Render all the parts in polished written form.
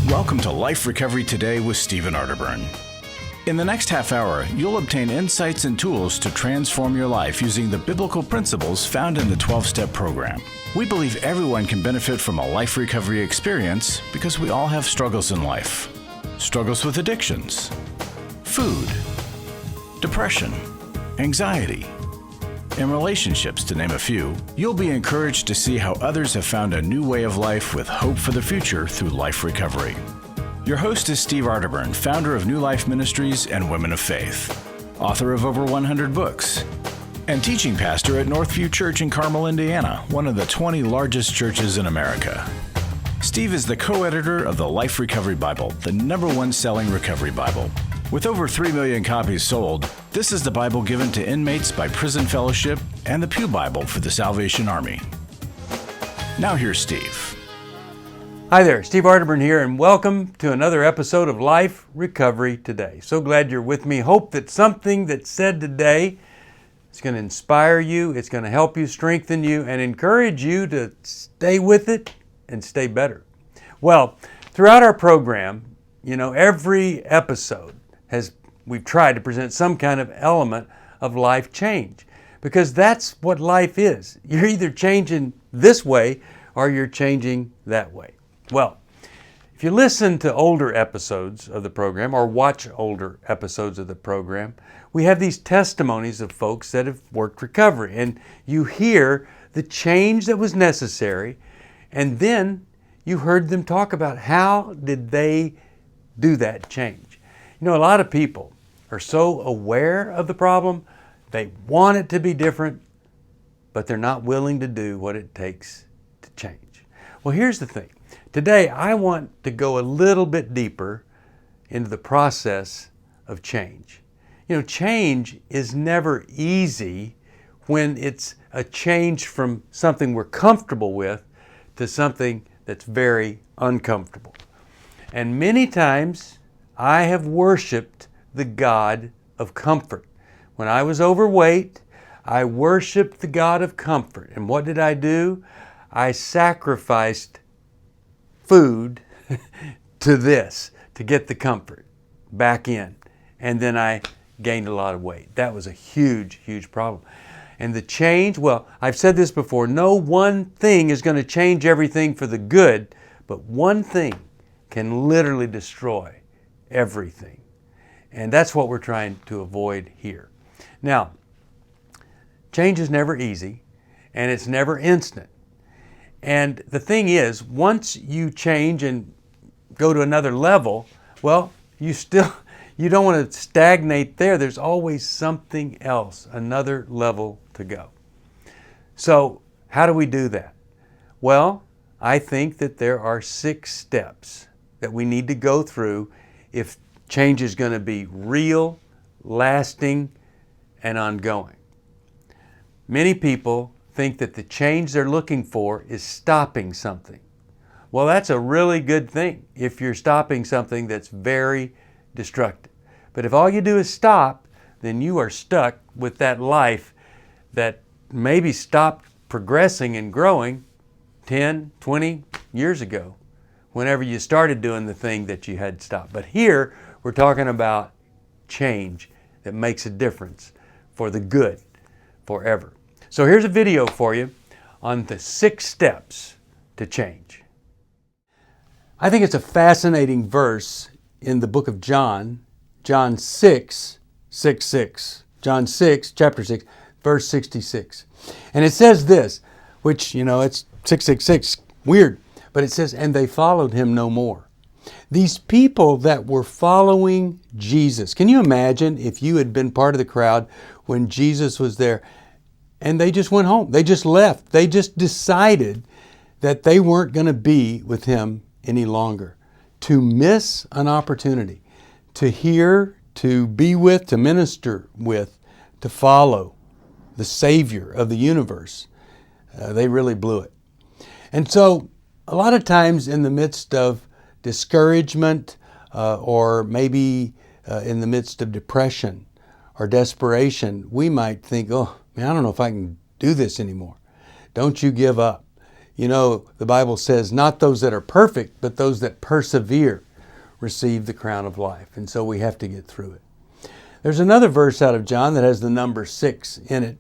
Welcome to Life Recovery Today with Stephen Arterburn. In the next half hour, you'll obtain insights and tools to transform your life using the biblical principles found in the 12-step program. We believe everyone can benefit from a life recovery experience because we all have struggles in life. Struggles with addictions, food, depression, anxiety, and relationships, to name a few. You'll be encouraged to see how others have found a new way of life with hope for the future through life recovery. Your host is Steve Arterburn, founder of New Life Ministries and Women of Faith, author of over 100 books, and teaching pastor at Northview Church in Carmel, Indiana, one of the 20 largest churches in America. Steve is the co-editor of the Life Recovery Bible, the #1 selling recovery Bible. With over 3 million copies sold, this is the Bible given to inmates by Prison Fellowship and the Pew Bible for the Salvation Army. Now here's Steve. Hi there, Steve Arterburn here, and welcome to another episode of Life Recovery Today. So glad you're with me. Hope that something that's said today is going to inspire you, it's going to help you, strengthen you, and encourage you to stay with it and stay better. Well, throughout our program, every episode we've tried to present some kind of element of life change, because that's what life is. You're either changing this way or you're changing that way. Well, if you listen to older episodes of the program or watch older episodes of the program, we have these testimonies of folks that have worked recovery, and you hear the change that was necessary, and then you heard them talk about how did they do that change. A lot of people are so aware of the problem, they want it to be different, but they're not willing to do what it takes to change. Well, here's the thing. Today, I want to go a little bit deeper into the process of change. Change is never easy when it's a change from something we're comfortable with to something that's very uncomfortable. And many times, I have worshiped the God of comfort. When I was overweight, I worshiped the God of comfort. And what did I do? I sacrificed food to get the comfort back in. And then I gained a lot of weight. That was a huge, huge problem. And the change, well, I've said this before, no one thing is going to change everything for the good, but one thing can literally destroy everything. And that's what we're trying to avoid here. Now, change is never easy, and it's never instant. And the thing is, once you change and go to another level, well, you don't want to stagnate there. There's always something else, another level to go. So, how do we do that? Well, I think that there are 6 steps that we need to go through if change is going to be real, lasting, and ongoing. Many people think that the change they're looking for is stopping something. Well, that's a really good thing if you're stopping something that's very destructive. But if all you do is stop, then you are stuck with that life that maybe stopped progressing and growing 10, 20 years ago, whenever you started doing the thing that you had stopped. But here, we're talking about change that makes a difference for the good forever. So here's a video for you on the 6 steps to change. I think it's a fascinating verse in the book of John, John 6:66. John 6, chapter 6, verse 66. And it says this, which, it's 666, weird. But it says, and they followed him no more. These people that were following Jesus, can you imagine if you had been part of the crowd when Jesus was there and they just went home? They just left. They just decided that they weren't going to be with him any longer. To miss an opportunity, to hear, to be with, to minister with, to follow the Savior of the universe. They really blew it. And so, a lot of times in the midst of discouragement or maybe in the midst of depression or desperation, we might think, oh, man, I don't know if I can do this anymore. Don't you give up. You know, the Bible says, not those that are perfect, but those that persevere receive the crown of life. And so we have to get through it. There's another verse out of John that has the number 6 in it,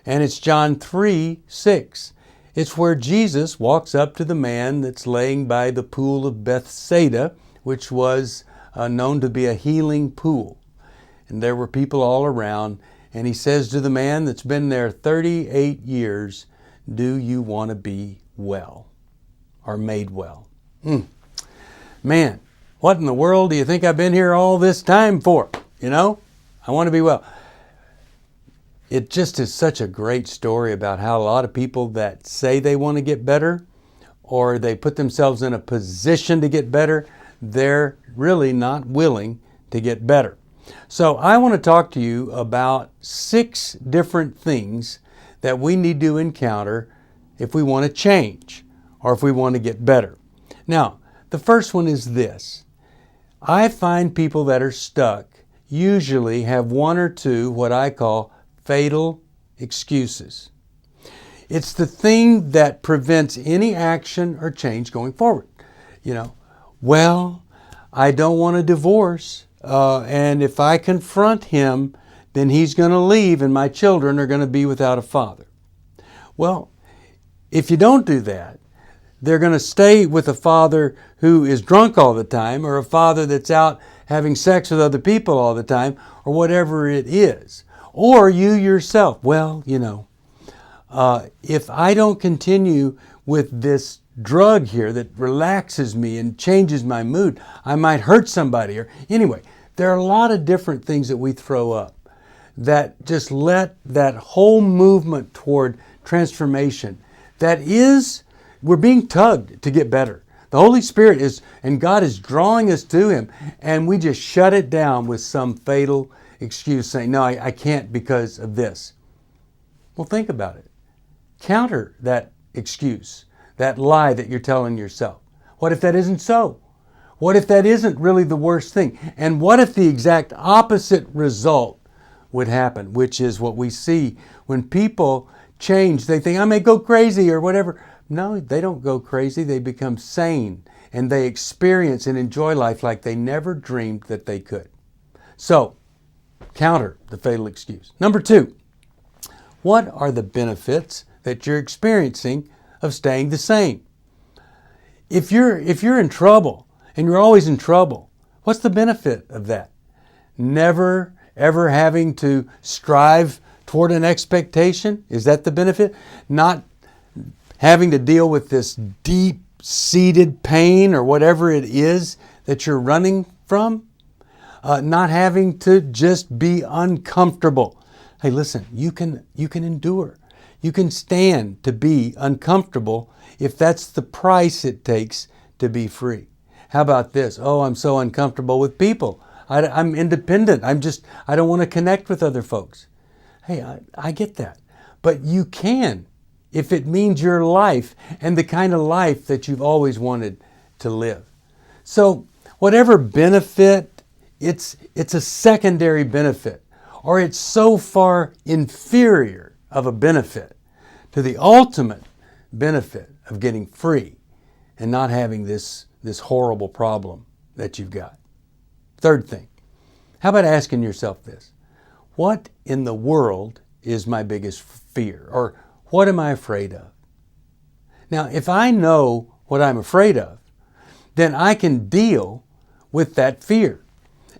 and it's John 3:6. It's where Jesus walks up to the man that's laying by the pool of Bethsaida, which was known to be a healing pool. And there were people all around, and he says to the man that's been there 38 years, "Do you want to be well or made well?" Man, what in the world do you think I've been here all this time for? You know, I want to be well. It just is such a great story about how a lot of people that say they want to get better, or they put themselves in a position to get better, they're really not willing to get better. So I want to talk to you about 6 different things that we need to encounter if we want to change or if we want to get better. Now, the first one is this. I find people that are stuck usually have 1 or 2 what I call fatal excuses. It's the thing that prevents any action or change going forward. You know, well, I don't want a divorce, and if I confront him, then he's going to leave and my children are going to be without a father. Well, if you don't do that, they're going to stay with a father who is drunk all the time, or a father that's out having sex with other people all the time, or whatever it is. Or you yourself, well, you know, if I don't continue with this drug here that relaxes me and changes my mood, I might hurt somebody. Or anyway, there are a lot of different things that we throw up that just let that whole movement toward transformation, we're being tugged to get better. The Holy Spirit is, and God is drawing us to Him, and we just shut it down with some fatal excuse saying, no, I can't because of this. Well, think about it. Counter that excuse, that lie that you're telling yourself. What if that isn't so? What if that isn't really the worst thing? And what if the exact opposite result would happen, which is what we see when people change. They think, I may go crazy or whatever. No, they don't go crazy. They become sane and they experience and enjoy life like they never dreamed that they could. So, counter the fatal excuse. Number 2, what are the benefits that you're experiencing of staying the same? If you're in trouble, and you're always in trouble, what's the benefit of that? Never, ever having to strive toward an expectation? Is that the benefit? Not having to deal with this deep-seated pain or whatever it is that you're running from? Not having to just be uncomfortable. Hey, listen, you can endure. You can stand to be uncomfortable if that's the price it takes to be free. How about this? Oh, I'm so uncomfortable with people. I'm independent. I don't want to connect with other folks. Hey, I get that. But you can if it means your life and the kind of life that you've always wanted to live. So whatever benefit, it's a secondary benefit, or it's so far inferior of a benefit to the ultimate benefit of getting free and not having this horrible problem that you've got. Third thing, how about asking yourself this? What in the world is my biggest fear? Or what am I afraid of? Now, if I know what I'm afraid of, then I can deal with that fear.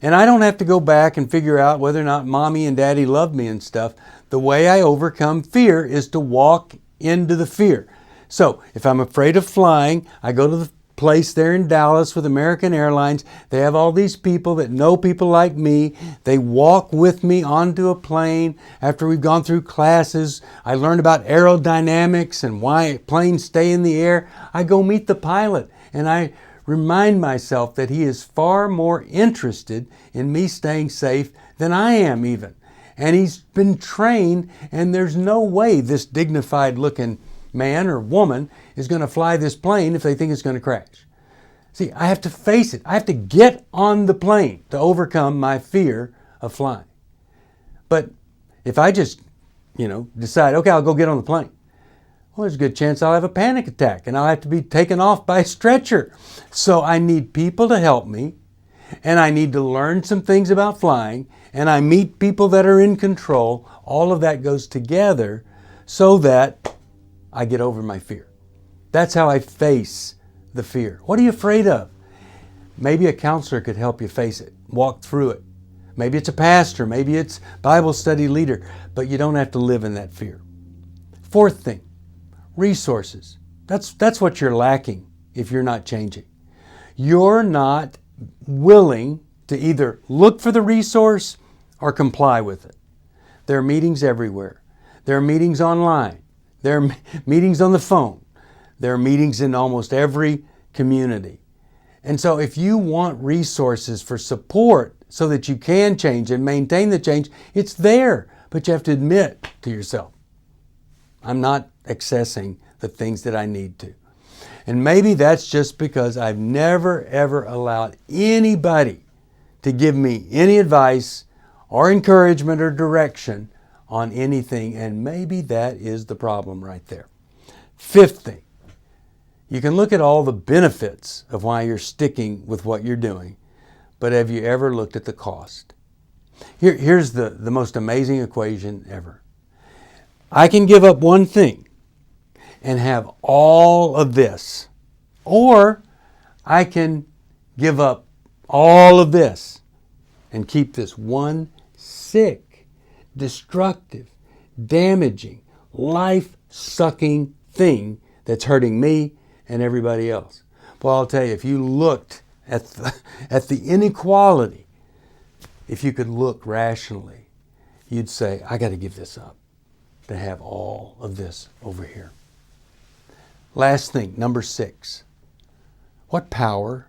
And I don't have to go back and figure out whether or not mommy and daddy love me and stuff. The way I overcome fear is to walk into the fear. So if I'm afraid of flying, I go to the place there in Dallas with American Airlines. They have all these people that know people like me. They walk with me onto a plane. After we've gone through classes, I learn about aerodynamics and why planes stay in the air. I go meet the pilot and I remind myself that he is far more interested in me staying safe than I am even. And he's been trained, and there's no way this dignified looking man or woman is going to fly this plane if they think it's going to crash. See, I have to face it. I have to get on the plane to overcome my fear of flying. But if I just, decide, okay, I'll go get on the plane. Well, there's a good chance I'll have a panic attack and I'll have to be taken off by a stretcher. So I need people to help me, and I need to learn some things about flying, and I meet people that are in control. All of that goes together so that I get over my fear. That's how I face the fear. What are you afraid of? Maybe a counselor could help you face it, walk through it. Maybe it's a pastor, maybe it's Bible study leader, but you don't have to live in that fear. Fourth thing, resources. That's what you're lacking if you're not changing. You're not willing to either look for the resource or comply with it. There are meetings everywhere. There are meetings online. There are meetings on the phone. There are meetings in almost every community. And so if you want resources for support so that you can change and maintain the change, it's there. But you have to admit to yourself, I'm not accessing the things that I need to. And maybe that's just because I've never, ever allowed anybody to give me any advice or encouragement or direction on anything. And maybe that is the problem right there. Fifth thing, you can look at all the benefits of why you're sticking with what you're doing, but have you ever looked at the cost? Here's the most amazing equation ever. I can give up one thing and have all of this, or I can give up all of this and keep this one sick, destructive, damaging, life-sucking thing that's hurting me and everybody else. Well, I'll tell you, if you looked at the inequality, if you could look rationally, you'd say, I got to give this up to have all of this over here. Last thing, number 6. What power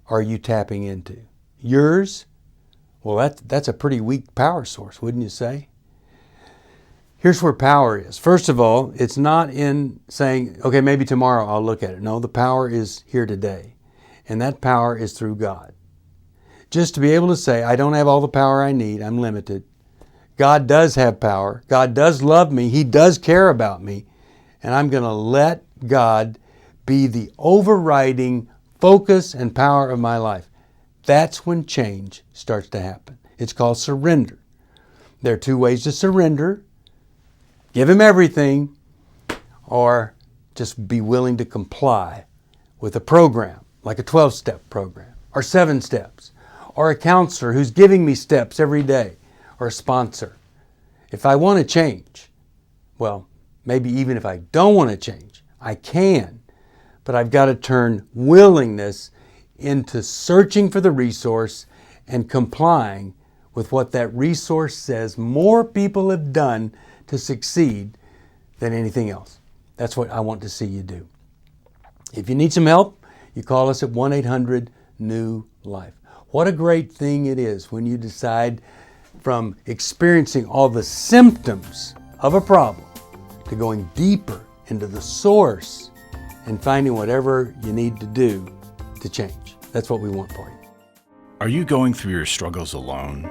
are you tapping into? Yours? Well, that's a pretty weak power source, wouldn't you say? Here's where power is. First of all, it's not in saying, okay, maybe tomorrow I'll look at it. No, the power is here today. And that power is through God. Just to be able to say, I don't have all the power I need, I'm limited. God does have power. God does love me. He does care about me. And I'm going to let God be the overriding focus and power of my life. That's when change starts to happen. It's called surrender. There are 2 ways to surrender. Give Him everything, or just be willing to comply with a program, like a 12-step program, or 7 steps, or a counselor who's giving me steps every day, or a sponsor. If I want to change, well, maybe even if I don't want to change, I can, but I've got to turn willingness into searching for the resource and complying with what that resource says more people have done to succeed than anything else. That's what I want to see you do. If you need some help, you call us at 1-800-NEW-LIFE. What a great thing it is when you decide from experiencing all the symptoms of a problem to going deeper into the source and finding whatever you need to do to change. That's what we want for you. Are you going through your struggles alone?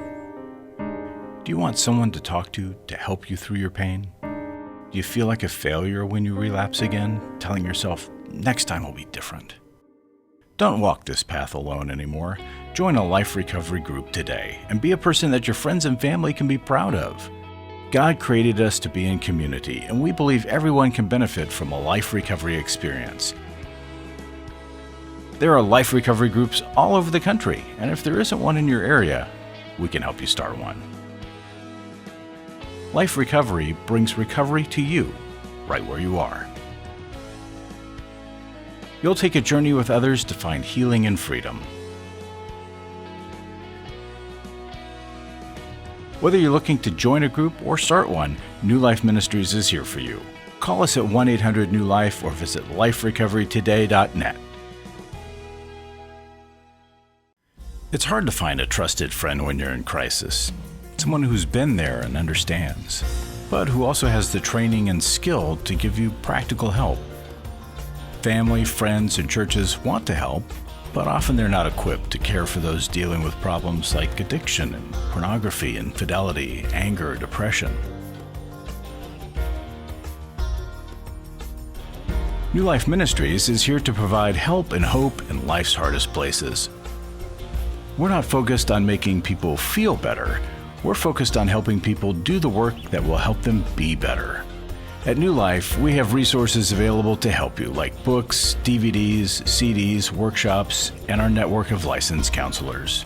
Do you want someone to talk to help you through your pain? Do you feel like a failure when you relapse again, telling yourself, next time will be different? Don't walk this path alone anymore. Join a life recovery group today and be a person that your friends and family can be proud of. God created us to be in community, and we believe everyone can benefit from a life recovery experience. There are life recovery groups all over the country, and if there isn't one in your area, we can help you start one. Life Recovery brings recovery to you, right where you are. You'll take a journey with others to find healing and freedom. Whether you're looking to join a group or start one, New Life Ministries is here for you. Call us at 1-800-NEW-LIFE or visit liferecoverytoday.net. It's hard to find a trusted friend when you're in crisis. Someone who's been there and understands, but who also has the training and skill to give you practical help. Family, friends, and churches want to help, but often they're not equipped to care for those dealing with problems like addiction and pornography, infidelity, anger, depression. New Life Ministries is here to provide help and hope in life's hardest places. We're not focused on making people feel better. We're focused on helping people do the work that will help them be better. At New Life, we have resources available to help you, like books, DVDs, CDs, workshops, and our network of licensed counselors.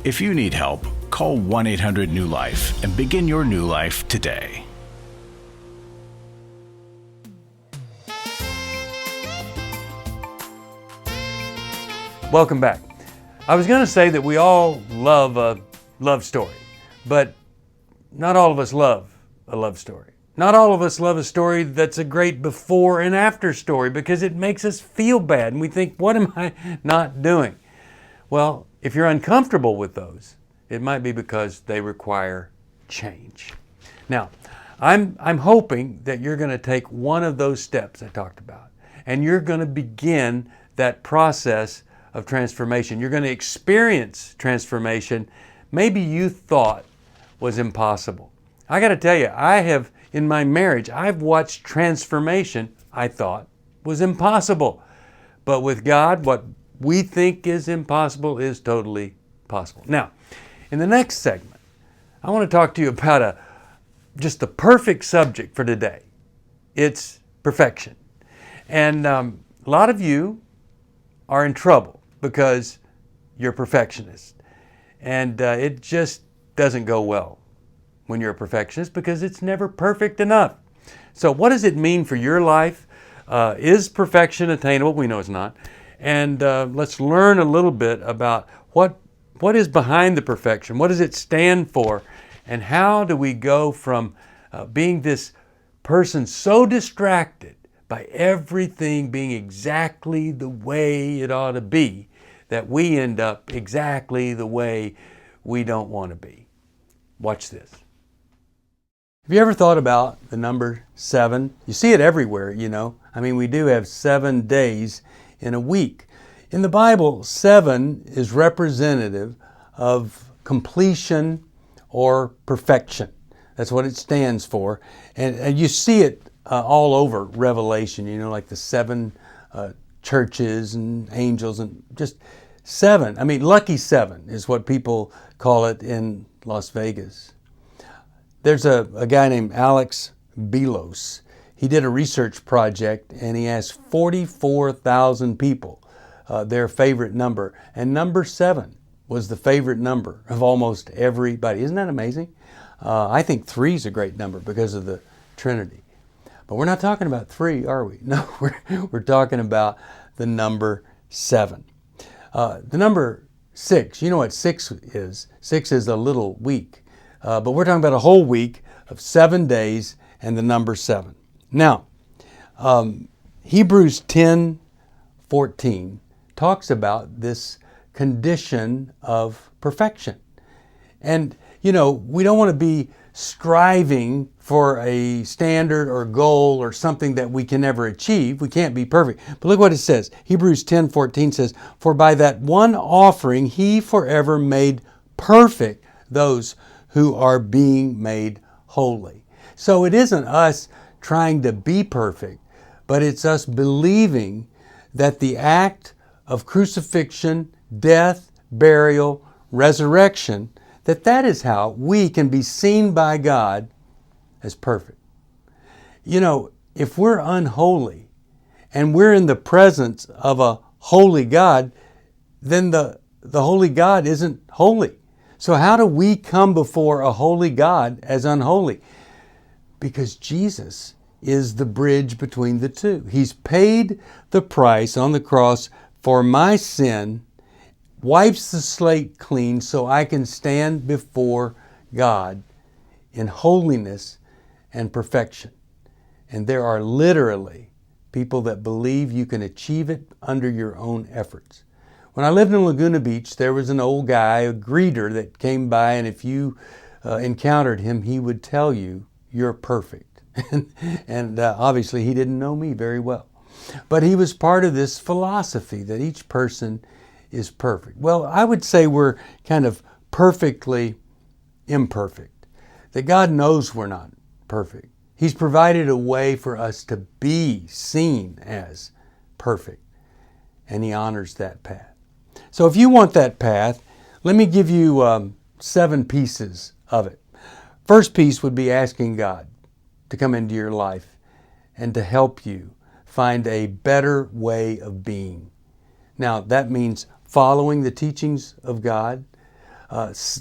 If you need help, call 1-800-NEW-LIFE and begin your new life today. Welcome back. I was going to say that we all love a love story, but not all of us love a love story. Not all of us love a story that's a great before and after story because it makes us feel bad and we think, what am I not doing? Well, if you're uncomfortable with those, it might be because they require change. Now, I'm hoping that you're going to take one of those steps I talked about, and you're going to begin that process of transformation. You're going to experience transformation maybe you thought was impossible. I got to tell you, in my marriage, I've watched transformation I thought was impossible. But with God, what we think is impossible is totally possible. Now, in the next segment, I want to talk to you about just the perfect subject for today. It's perfection. And a lot of you are in trouble because you're perfectionists. And it just doesn't go well when you're a perfectionist because it's never perfect enough. So what does it mean for your life? Is perfection attainable? We know it's not. And let's learn a little bit about what is behind the perfection. What does it stand for? And how do we go from being this person so distracted by everything being exactly the way it ought to be that we end up exactly the way we don't want to be? Watch this. Have you ever thought about the number 7? You see it everywhere, you know. I mean, we do have 7 days in a week. In the Bible, 7 is representative of completion or perfection. That's what it stands for. And you see it all over Revelation, you know, like the 7 churches and angels and just 7. I mean, lucky 7 is what people call it in Las Vegas. There's a guy named Alex Belos. He did a research project and he asked 44,000 people their favorite number. And number 7 was the favorite number of almost everybody. Isn't that amazing? I think 3 is a great number because of the Trinity. But we're not talking about 3, are we? No, we're talking about the number 7. The number 6, you know what 6 is? 6 is a little week. But we're talking about a whole week of 7 days and the number 7. Now, Hebrews 10:14 talks about this condition of perfection. And, you know, we don't want to be striving for a standard or goal or something that we can never achieve. We can't be perfect. But look what it says. Hebrews 10:14 says, "For by that one offering he forever made perfect those who are being made holy." So it isn't us trying to be perfect, but it's us believing that the act of crucifixion, death, burial, resurrection, that is how we can be seen by God as perfect. You know, if we're unholy and we're in the presence of a holy God, then the holy God isn't holy. So how do we come before a holy God as unholy? Because Jesus is the bridge between the two. He's paid the price on the cross for my sin, wipes the slate clean so I can stand before God in holiness and perfection. And there are literally people that believe you can achieve it under your own efforts. When I lived in Laguna Beach, there was an old guy, a greeter, that came by, and if you encountered him, he would tell you, "You're perfect." and obviously he didn't know me very well. But he was part of this philosophy that each person is perfect. Well, I would say we're kind of perfectly imperfect. that God knows we're not perfect. He's provided a way for us to be seen as perfect, and He honors that path. So if you want that path, let me give you 7 pieces of it. First piece would be asking God to come into your life and to help you find a better way of being. Now, that means following the teachings of God,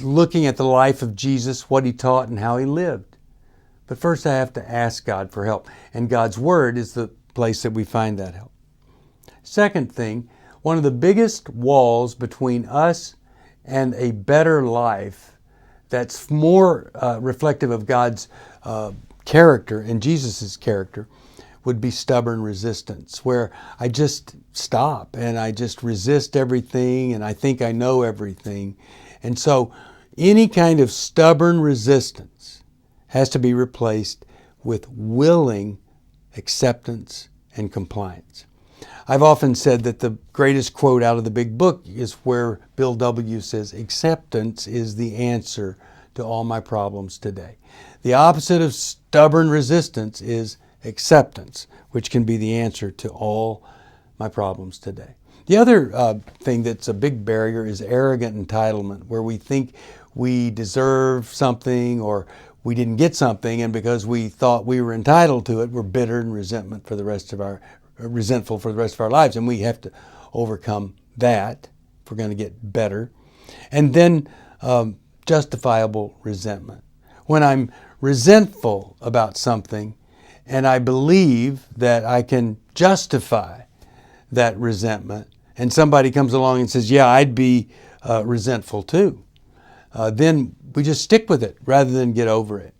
looking at the life of Jesus, what He taught and how He lived. But first I have to ask God for help, and God's Word is the place that we find that help. Second thing, one of the biggest walls between us and a better life that's more reflective of God's character and Jesus' character would be stubborn resistance, where I just stop and I just resist everything and I think I know everything. And so any kind of stubborn resistance has to be replaced with willing acceptance and compliance. I've often said that the greatest quote out of the big book is where Bill W. says, "Acceptance is the answer to all my problems today." The opposite of stubborn resistance is acceptance, which can be the answer to all my problems today. The other thing that's a big barrier is arrogant entitlement, where we think we deserve something or we didn't get something, and because we thought we were entitled to it, we're bitter and resentful for the rest of our lives. And we have to overcome that if we're going to get better. And then justifiable resentment. When I'm resentful about something and I believe that I can justify that resentment, and somebody comes along and says, "Yeah, I'd be resentful too," then we just stick with it rather than get over it.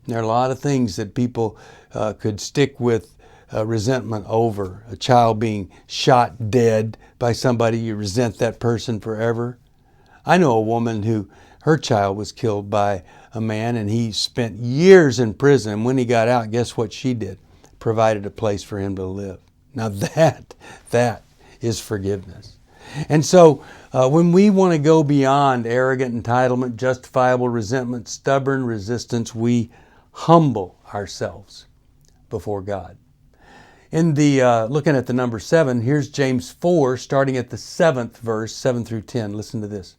There are a lot of things that people could stick with resentment over. A child being shot dead by somebody, you resent that person forever. I know a woman who her child was killed by a man, and he spent years in prison. When he got out, guess what she did? Provided a place for him to live. Now that is forgiveness. And so when we want to go beyond arrogant entitlement, justifiable resentment, stubborn resistance, we humble ourselves before God. In the looking at the number 7, here's James 4, starting at the 7th verse, 7 through 10. Listen to this.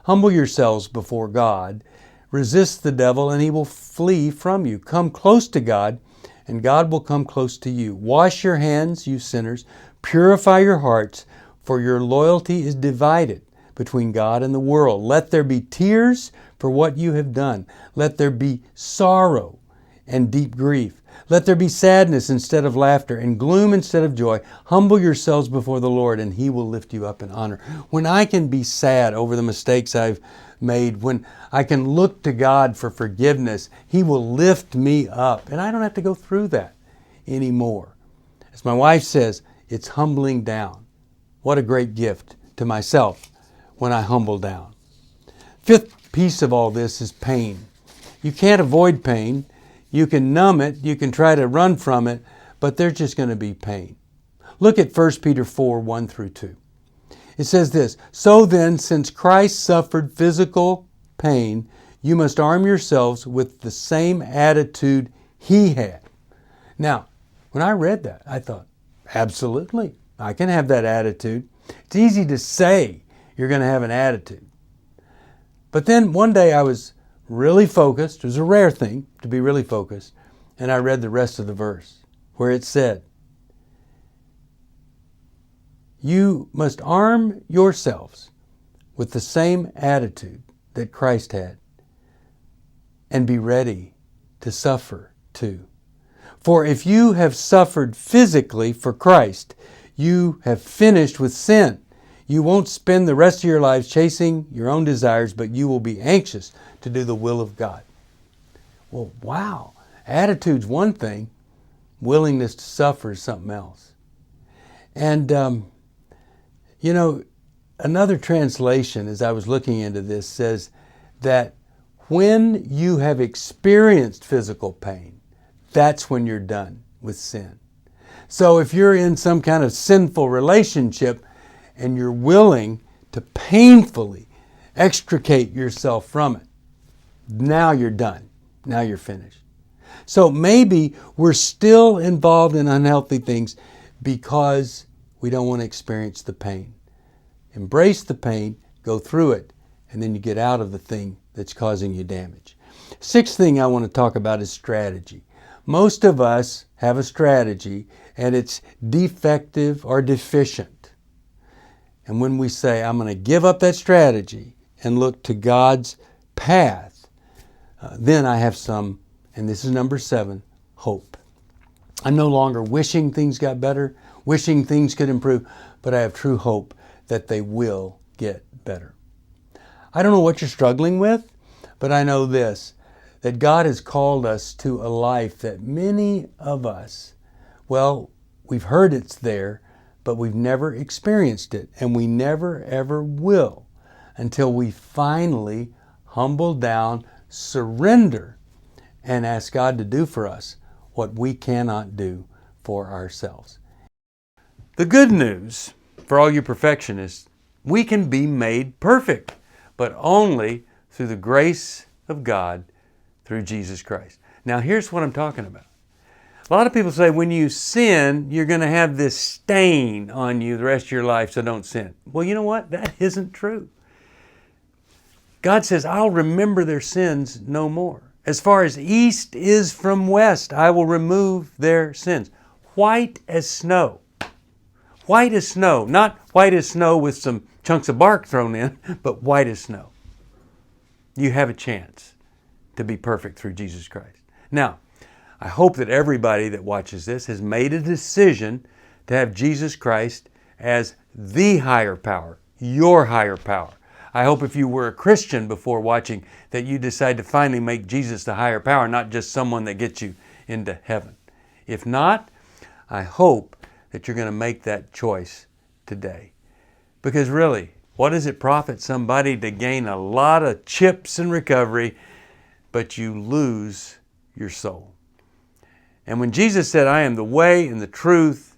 "Humble yourselves before God. Resist the devil, and he will flee from you. Come close to God, and God will come close to you. Wash your hands, you sinners. Purify your hearts, for your loyalty is divided between God and the world. Let there be tears for what you have done. Let there be sorrow and deep grief. Let there be sadness instead of laughter and gloom instead of joy. Humble yourselves before the Lord, and He will lift you up in honor." When I can be sad over the mistakes I've made, when I can look to God for forgiveness, He will lift me up, and I don't have to go through that anymore. As my wife says, it's humbling down. What a great gift to myself when I humble down. Fifth piece of all this is pain. You can't avoid pain. You can numb it, you can try to run from it, but there's just going to be pain. Look at 1 Peter 4, 1 through 2. It says this, "So then, since Christ suffered physical pain, you must arm yourselves with the same attitude He had." Now, when I read that, I thought, absolutely, I can have that attitude. It's easy to say you're going to have an attitude. But then one day I was really focused. It was a rare thing to be really focused. And I read the rest of the verse where it said, "You must arm yourselves with the same attitude that Christ had and be ready to suffer too. For if you have suffered physically for Christ, you have finished with sin. You won't spend the rest of your lives chasing your own desires, but you will be anxious to do the will of God." Well, wow. Attitude's one thing. Willingness to suffer is something else. And, another translation, as I was looking into this, says that when you have experienced physical pain, that's when you're done with sin. So if you're in some kind of sinful relationship, and you're willing to painfully extricate yourself from it, now you're done. Now you're finished. So maybe we're still involved in unhealthy things because we don't want to experience the pain. Embrace the pain, go through it, and then you get out of the thing that's causing you damage. Sixth thing I want to talk about is strategy. Most of us have a strategy and it's defective or deficient. And when we say, I'm going to give up that strategy and look to God's path, then I have some, and this is number 7, hope. I'm no longer wishing things got better, wishing things could improve, but I have true hope that they will get better. I don't know what you're struggling with, but I know this, that God has called us to a life that many of us, well, we've heard it's there, but we've never experienced it, and we never ever will until we finally humble down, surrender, and ask God to do for us what we cannot do for ourselves. The good news for all you perfectionists, we can be made perfect, but only through the grace of God through Jesus Christ. Now here's what I'm talking about. A lot of people say when you sin, you're going to have this stain on you the rest of your life, so don't sin. Well, you know what? That isn't true. God says, I'll remember their sins no more. As far as east is from west, I will remove their sins. White as snow. White as snow. Not white as snow with some chunks of bark thrown in, but white as snow. You have a chance to be perfect through Jesus Christ. Now, I hope that everybody that watches this has made a decision to have Jesus Christ as the higher power, your higher power. I hope if you were a Christian before watching that you decide to finally make Jesus the higher power, not just someone that gets you into heaven. If not, I hope that you're going to make that choice today. Because really, what does it profit somebody to gain a lot of chips in recovery, but you lose your soul? And when Jesus said, I am the way and the truth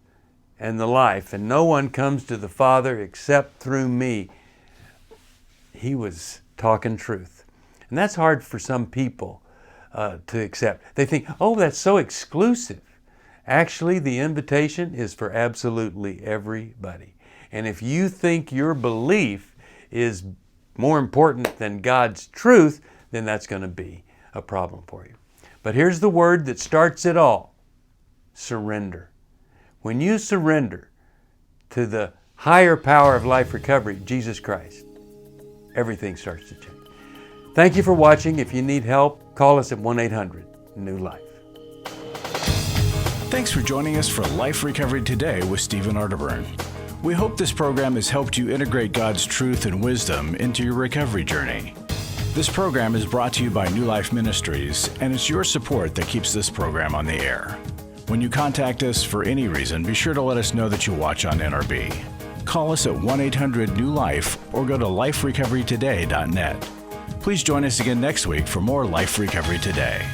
and the life, and no one comes to the Father except through me, He was talking truth. And that's hard for some people to accept. They think, oh, that's so exclusive. Actually, the invitation is for absolutely everybody. And if you think your belief is more important than God's truth, then that's going to be a problem for you. But here's the word that starts it all: surrender. When you surrender to the higher power of life recovery, Jesus Christ, everything starts to change. Thank you for watching. If you need help, call us at 1-800-NEW-LIFE. Thanks for joining us for Life Recovery Today with Stephen Arterburn. We hope this program has helped you integrate God's truth and wisdom into your recovery journey. This program is brought to you by New Life Ministries, and it's your support that keeps this program on the air. When you contact us for any reason, be sure to let us know that you watch on NRB. Call us at 1-800-NEW-LIFE or go to liferecoverytoday.net. Please join us again next week for more Life Recovery Today.